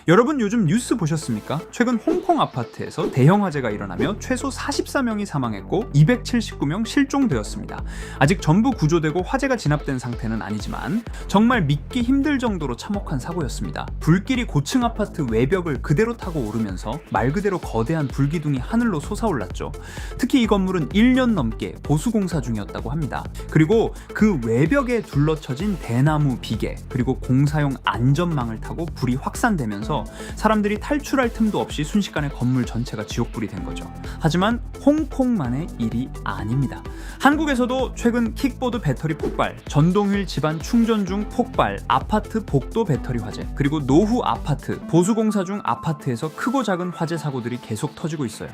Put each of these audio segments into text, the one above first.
여러분 요즘 뉴스 보셨습니까? 최근 홍콩 아파트에서 대형 화재가 일어나며 최소 44명이 사망했고 279명 실종되었습니다. 아직 전부 구조되고 화재가 진압된 상태는 아니지만 정말 믿기 힘들 정도로 참혹한 사고였습니다. 불길이 고층 아파트 외벽을 그대로 타고 오르면서 말 그대로 거대한 불기둥이 하늘로 솟아올랐죠. 특히 이 건물은 1년 넘게 보수공사 중이었다고 합니다. 그리고 그 외벽에 둘러쳐진 대나무 비계 그리고 공사용 안전망을 타고 불이 확산되면서 사람들이 탈출할 틈도 없이 순식간에 건물 전체가 지옥불이 된 거죠. 하지만 홍콩만의 일이 아닙니다. 한국에서도 최근 킥보드 배터리 폭발, 전동휠 집안 충전 중 폭발, 아파트 복도 배터리 화재, 그리고 노후 아파트, 보수공사 중 아파트에서 크고 작은 화재 사고들이 계속 터지고 있어요.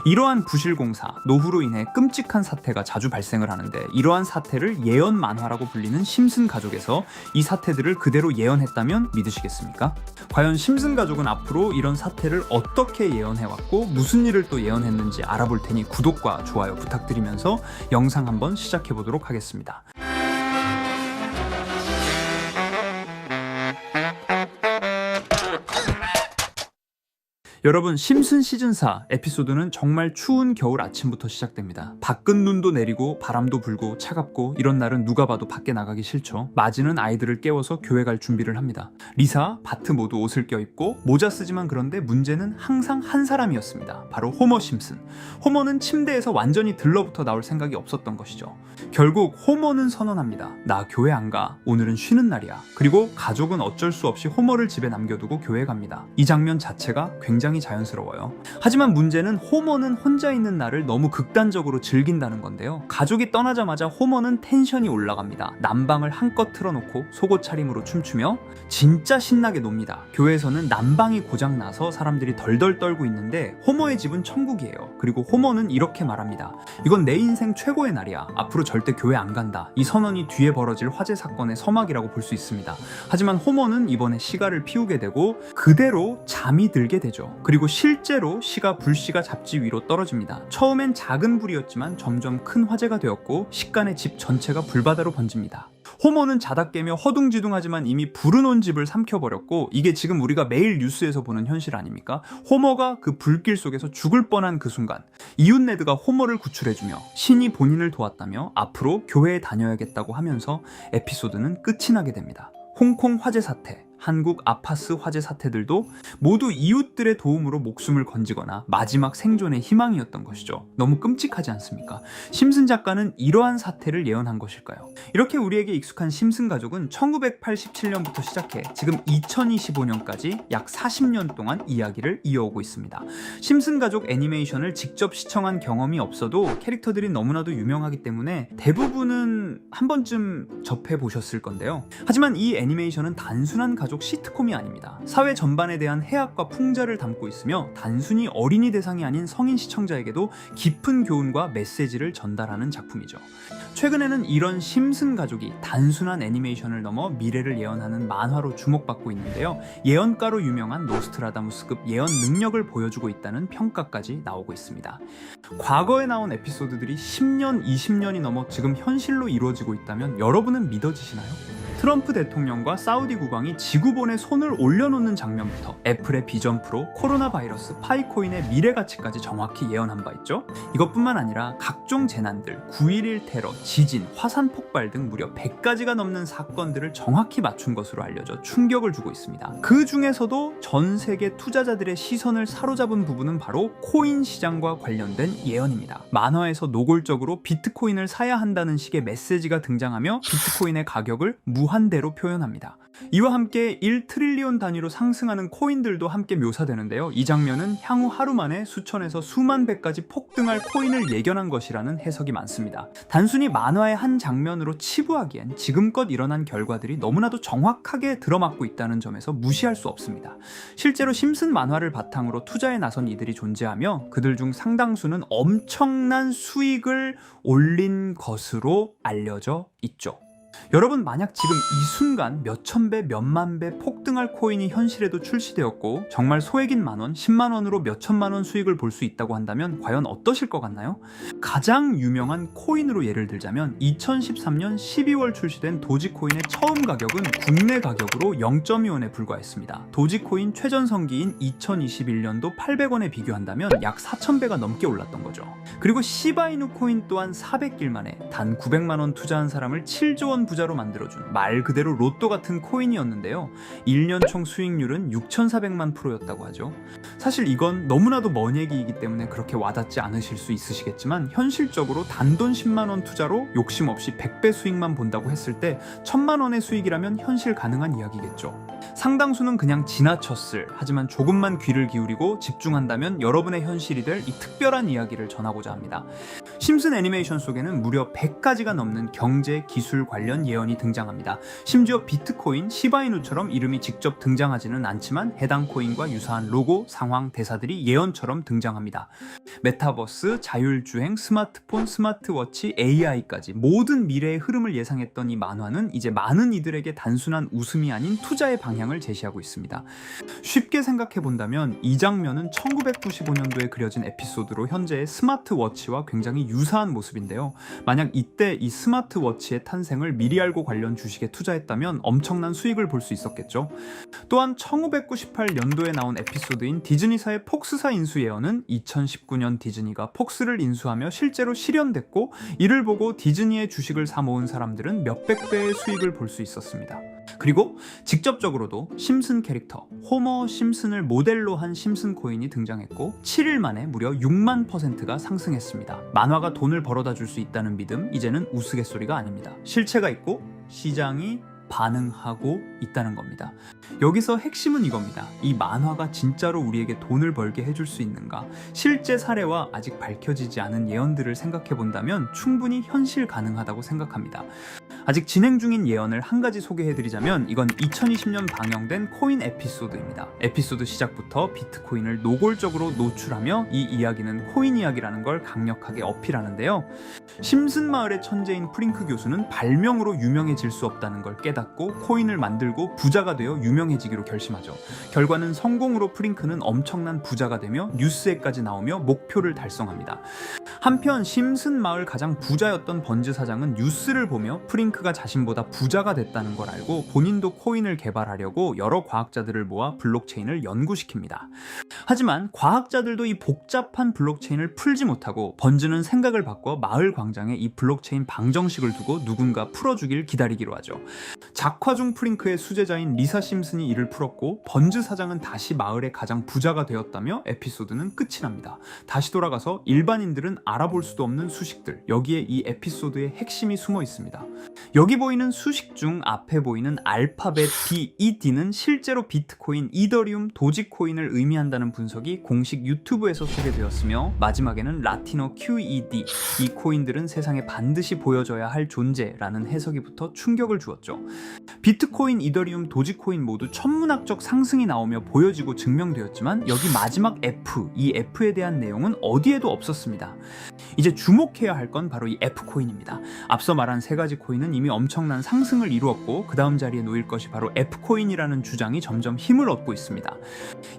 이러한 부실공사, 노후로 인해 끔찍한 사태가 자주 발생을 하는데 이러한 사태를 예언 만화라고 불리는 심슨 가족에서 이 사태들을 그대로 예언했다면 믿으시겠습니까? 과연 심슨 가족은 앞으로 이런 사태를 어떻게 예언해왔고 무슨 일을 또 예언했는지 알아볼 테니 구독과 좋아요 부탁드리면서 영상 한번 시작해보도록 하겠습니다. 여러분, 심슨 시즌4 에피소드는 정말 추운 겨울 아침부터 시작됩니다. 밖은 눈도 내리고 바람도 불고 차갑고 이런 날은 누가 봐도 밖에 나가기 싫죠. 마지는 아이들을 깨워서 교회 갈 준비를 합니다. 리사, 바트 모두 옷을 껴입고 모자 쓰지만 그런데 문제는 항상 한 사람이었습니다. 바로 호머 심슨. 호머는 침대에서 완전히 들러붙어 나올 생각이 없었던 것이죠. 결국 호머는 선언합니다. 나 교회 안 가. 오늘은 쉬는 날이야. 그리고 가족은 어쩔 수 없이 호머를 집에 남겨두고 교회 갑니다. 이 장면 자체가 굉장히 자연스러워요. 하지만 문제는 호머는 혼자 있는 날을 너무 극단적으로 즐긴다는 건데요. 가족이 떠나자마자 호머는 텐션이 올라갑니다. 난방을 한껏 틀어놓고 속옷 차림으로 춤추며 진짜 신나게 놉니다. 교회에서는 난방이 고장나서 사람들이 덜덜 떨고 있는데 호머의 집은 천국이에요. 그리고 호머는 이렇게 말합니다. 이건 내 인생 최고의 날이야. 앞으로 절대 교회 안 간다. 이 선언이 뒤에 벌어질 화재 사건의 서막이라고 볼 수 있습니다. 하지만 호머는 이번에 시가를 피우게 되고 그대로 잠이 들게 되죠. 그리고 실제로 불씨가 잡지 위로 떨어집니다. 처음엔 작은 불이었지만 점점 큰 화재가 되었고 식간의 집 전체가 불바다로 번집니다. 호머는 자다 깨며 허둥지둥하지만 이미 불은 온 집을 삼켜버렸고 이게 지금 우리가 매일 뉴스에서 보는 현실 아닙니까? 호머가 그 불길 속에서 죽을 뻔한 그 순간 이웃 네드가 호머를 구출해주며 신이 본인을 도왔다며 앞으로 교회에 다녀야겠다고 하면서 에피소드는 끝이 나게 됩니다. 홍콩 화재 사태, 한국 아파스 화재 사태들도 모두 이웃들의 도움으로 목숨을 건지거나 마지막 생존의 희망이었던 것이죠. 너무 끔찍하지 않습니까? 심슨 작가는 이러한 사태를 예언한 것일까요? 이렇게 우리에게 익숙한 심슨 가족은 1987년부터 시작해 지금 2025년까지 약 40년 동안 이야기를 이어오고 있습니다. 심슨 가족 애니메이션을 직접 시청한 경험이 없어도 캐릭터들이 너무나도 유명하기 때문에 대부분은 한 번쯤 접해보셨을 건데요. 하지만 이 애니메이션은 단순한 가족 시트콤이 아닙니다. 사회 전반에 대한 해악과 풍자를 담고 있으며 단순히 어린이 대상이 아닌 성인 시청자에게도 깊은 교훈과 메시지를 전달하는 작품이죠. 최근에는 이런 심슨 가족이 단순한 애니메이션을 넘어 미래를 예언하는 만화로 주목받고 있는데요. 예언가로 유명한 노스트라다무스급 예언 능력을 보여주고 있다는 평가까지 나오고 있습니다. 과거에 나온 에피소드들이 10년, 20년이 넘어 지금 현실로 이루어지고 있다면 여러분은 믿어지시나요? 트럼프 대통령과 사우디 국왕이 지구본에 손을 올려놓는 장면부터 애플의 비전 프로, 코로나 바이러스, 파이코인의 미래 가치까지 정확히 예언한 바 있죠. 이것뿐만 아니라 각종 재난들, 9.11 테러, 지진, 화산 폭발 등 무려 100가지가 넘는 사건들을 정확히 맞춘 것으로 알려져 충격을 주고 있습니다. 그 중에서도 전 세계 투자자들의 시선을 사로잡은 부분은 바로 코인 시장과 관련된 예언입니다. 만화에서 노골적으로 비트코인을 사야 한다는 식의 메시지가 등장하며 비트코인의 가격을 무한대로 표현합니다. 이와 함께 1트릴리온 단위로 상승하는 코인들도 함께 묘사되는데요. 이 장면은 향후 하루 만에 수천에서 수만 배까지 폭등할 코인을 예견한 것이라는 해석이 많습니다. 단순히 만화의 한 장면으로 치부하기엔 지금껏 일어난 결과들이 너무나도 정확하게 들어맞고 있다는 점에서 무시할 수 없습니다. 실제로 심슨 만화를 바탕으로 투자에 나선 이들이 존재하며 그들 중 상당수는 엄청난 수익을 올린 것으로 알려져 있죠. 여러분, 만약 지금 이 순간 몇천 배, 몇만 배 폭등할 코인이 현실에도 출시되었고 정말 소액인 만원, 10만원으로 몇천만원 수익을 볼 수 있다고 한다면 과연 어떠실 것 같나요? 가장 유명한 코인으로 예를 들자면 2013년 12월 출시된 도지코인의 처음 가격은 국내 가격으로 0.2원에 불과했습니다. 도지코인 최전성기인 2021년도 800원에 비교한다면 약 4,000배가 넘게 올랐던 거죠. 그리고 시바이누 코인 또한 400길 만에 단 900만원 투자한 사람을 7조 원 부자로 만들어준 말 그대로 로또 같은 코인이었는데요. 1년 총 수익률은 6,400만 프로였다고 하죠. 사실 이건 너무나도 먼 얘기이기 때문에 그렇게 와닿지 않으실 수 있으시겠지만 현실적으로 단돈 10만원 투자로 욕심 없이 100배 수익만 본다고 했을 때 1,000만원의 수익이라면 현실 가능한 이야기겠죠. 상당수는 그냥 지나쳤을, 하지만 조금만 귀를 기울이고 집중한다면 여러분의 현실이 될 이 특별한 이야기를 전하고자 합니다. 심슨 애니메이션 속에는 무려 100가지가 넘는 경제, 기술 관련 예언이 등장합니다. 심지어 비트코인, 시바이누처럼 이름이 직접 등장하지는 않지만 해당 코인과 유사한 로고, 상황, 대사들이 예언처럼 등장합니다. 메타버스, 자율주행, 스마트폰, 스마트워치, AI까지 모든 미래의 흐름을 예상했던 이 만화는 이제 많은 이들에게 단순한 웃음이 아닌 투자의 방향을 제시하고 있습니다. 쉽게 생각해 본다면 이 장면은 1995년도에 그려진 에피소드로 현재의 스마트워치와 굉장히 유사한 모습인데요. 만약 이때 이 스마트워치의 탄생을 미리 알고 관련 주식에 투자했다면 엄청난 수익을 볼 수 있었겠죠. 또한 1998년도에 나온 에피소드인 디즈니사의 폭스사 인수 예언은 2019년 디즈니가 폭스를 인수하며 실제로 실현됐고, 이를 보고 디즈니의 주식을 사 모은 사람들은 몇백 배의 수익을 볼 수 있었습니다. 그리고 직접적으로도 심슨 캐릭터 호머 심슨을 모델로 한 심슨 코인이 등장했고 7일 만에 무려 6만%가 상승했습니다. 만화가 돈을 벌어다 줄 수 있다는 믿음, 이제는 우스갯소리가 아닙니다. 실체가 있고 시장이 반응하고 있다는 겁니다. 여기서 핵심은 이겁니다. 이 만화가 진짜로 우리에게 돈을 벌게 해줄 수 있는가? 실제 사례와 아직 밝혀지지 않은 예언들을 생각해 본다면 충분히 현실 가능하다고 생각합니다. 아직 진행 중인 예언을 한 가지 소개해드리자면 이건 2020년 방영된 코인 에피소드입니다. 에피소드 시작부터 비트코인을 노골적으로 노출하며 이 이야기는 코인 이야기라는 걸 강력하게 어필하는데요. 심슨 마을의 천재인 프링크 교수는 발명으로 유명해질 수 없다는 걸 깨닫고 코인을 만들고 부자가 되어 유명해지기로 결심하죠. 결과는 성공으로 프링크는 엄청난 부자가 되며 뉴스에까지 나오며 목표를 달성합니다. 한편 심슨 마을 가장 부자였던 번즈 사장은 뉴스를 보며 프링크가 자신보다 부자가 됐다는 걸 알고 본인도 코인을 개발하려고 여러 과학자들을 모아 블록체인을 연구시킵니다. 하지만 과학자들도 이 복잡한 블록체인을 풀지 못하고 번즈는 생각을 바꿔 마을 광장에 이 블록체인 방정식을 두고 누군가 풀어주길 기다리기로 하죠. 작화 중 프링크의 수제자인 리사 심슨이 이를 풀었고 번즈 사장은 다시 마을의 가장 부자가 되었다며 에피소드는 끝이 납니다. 다시 돌아가서 일반인들은 알아볼 수도 없는 수식들, 여기에 이 에피소드의 핵심이 숨어 있습니다. 여기 보이는 수식 중 앞에 보이는 알파벳 B, 이 D는 실제로 비트코인, 이더리움, 도지코인을 의미한다는 분석이 공식 유튜브에서 소개되었으며 마지막에는 라틴어 QED, 이 코인들은 세상에 반드시 보여져야 할 존재라는 해석이 붙어 충격을 주었죠. 비트코인, 이더리움, 도지코인 모두 천문학적 상승이 나오며 보여지고 증명되었지만 여기 마지막 F, 이 F에 대한 내용은 어디에도 없었습니다. 이제 주목해야 할 건 바로 이 F코인입니다. 앞서 말한 세 가지 코인은 이미 엄청난 상승을 이루었고 그 다음 자리에 놓일 것이 바로 F코인이라는 주장이 점점 힘을 얻고 있습니다.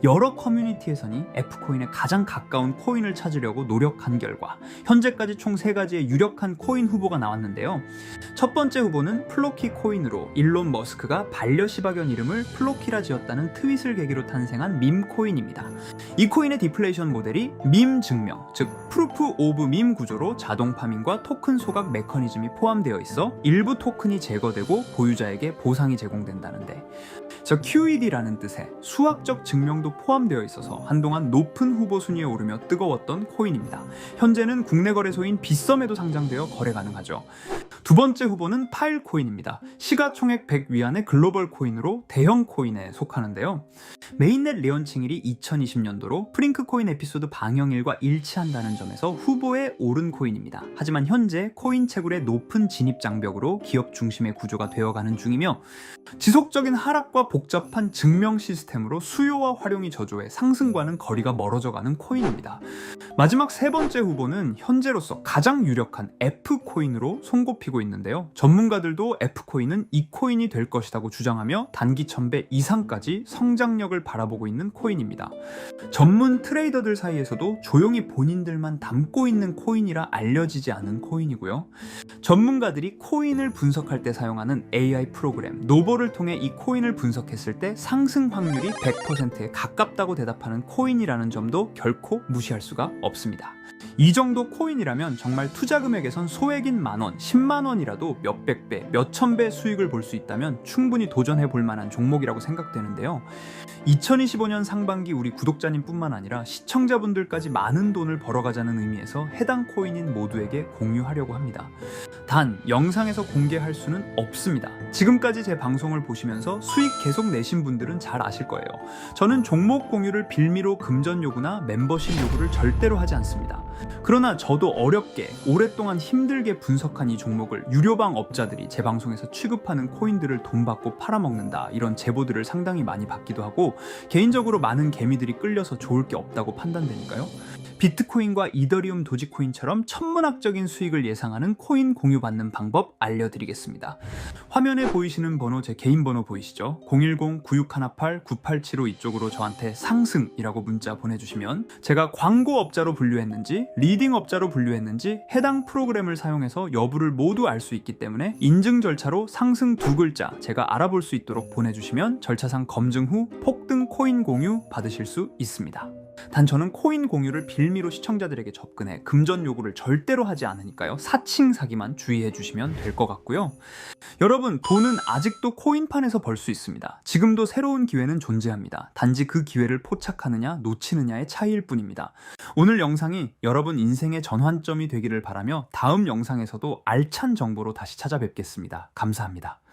여러 커뮤니티에서는 F코인에 가장 가까운 코인을 찾으려고 노력한 결과 현재까지 총 3가지의 유력한 코인 후보가 나왔는데요. 첫 번째 후보는 플로키 코인으로 일론 머스크가 반려시바견 이름을 플로키라 지었다는 트윗을 계기로 탄생한 밈코인입니다. 이 코인의 디플레이션 모델이 밈 증명, 즉 프루프 오브 밈 구조로 자동 파밍과 토큰 소각 메커니즘이 포함되어 있어 일부 토큰이 제거되고 보유자에게 보상이 제공된다는데, 저 QED라는 뜻의 수학적 증명도 포함되어 있어서 한동안 높은 후보 순위에 오르며 뜨거웠던 코인입니다. 현재는 국내 거래소인 빗썸에도 상장되어 거래 가능하죠. 두 번째 후보는 파일코인입니다. 시가총액 100 위안의 글로벌 코인으로 대형 코인에 속하는데요. 메인넷 레언칭일이 2020년도로 프링크 코인 에피소드 방영일과 일치한다는 점에서 후보에 오른 코인입니다. 하지만 현재 코인 채굴의 높은 진입 장벽으로 기업 중심의 구조가 되어가는 중이며 지속적인 하락과 복잡한 증명 시스템으로 수요와 활용이 저조해 상승과는 거리가 멀어져가는 코인입니다. 마지막 세 번째 후보는 현재로서 가장 유력한 F코인으로 손꼽히고 있는데요. 전문가들도 F코인은 이 코인이 될 것이라고 주장하며 단기 1000배 이상까지 성장력을 바라보고 있는 코인입니다. 전문 트레이더들 사이에서도 조용히 본인들만 담고 있는 코인이라 알려지지 않은 코인이고요. 전문가들이 코인을 분석할 때 사용하는 AI 프로그램 노보를 통해 이 코인을 분석했을 때 상승 확률이 100%에 가깝다고 대답하는 코인이라는 점도 결코 무시할 수가 없습니다. 이 정도 코인이라면 정말 투자 금액에선 소액인 만원, 10만원이라도 몇백 배, 몇천 배 수익을 볼 수 있다면 충분히 도전해 볼 만한 종목이라고 생각되는데요. 2025년 상반기 우리 구독자님 뿐만 아니라 시청자분들까지 많은 돈을 벌어가자는 의미에서 해당 코인인 모두에게 공유하려고 합니다. 단 영상에서 공개할 수는 없습니다. 지금까지 제 방송을 보시면서 수익 계속 내신 분들은 잘 아실 거예요. 저는 종목 공유를 빌미로 금전 요구나 멤버십 요구를 절대로 하지 않습니다. 그러나 저도 어렵게 오랫동안 힘들게 분석한 이 종목을 유료방 업자들이 제 방송에서 취급하는 코인들을 돈 받고 팔아먹는다 이런 제보들을 상당히 많이 받기도 하고 개인적으로 많은 개미들이 끌려서 좋을 게 없다고 판단되니까요. 비트코인과 이더리움 도지코인처럼 천문학적인 수익을 예상하는 코인 공유받는 방법 알려드리겠습니다. 화면에 보이시는 번호 제 개인 번호 보이시죠? 010-9618-9875 이쪽으로 저한테 상승이라고 문자 보내주시면 제가 광고업자로 분류했는지 리딩업자로 분류했는지 해당 프로그램을 사용해서 여부를 모두 알 수 있기 때문에 인증 절차로 상승 두 글자 제가 알아볼 수 있도록 보내주시면 절차상 검증 후 폭등 코인 공유 받으실 수 있습니다. 단 저는 코인 공유를 빌미로 시청자들에게 접근해 금전 요구를 절대로 하지 않으니까요. 사칭 사기만 주의해 주시면 될 것 같고요. 여러분, 돈은 아직도 코인판에서 벌 수 있습니다. 지금도 새로운 기회는 존재합니다. 단지 그 기회를 포착하느냐 놓치느냐의 차이일 뿐입니다. 오늘 영상이 여러분 인생의 전환점이 되기를 바라며 다음 영상에서도 알찬 정보로 다시 찾아뵙겠습니다. 감사합니다.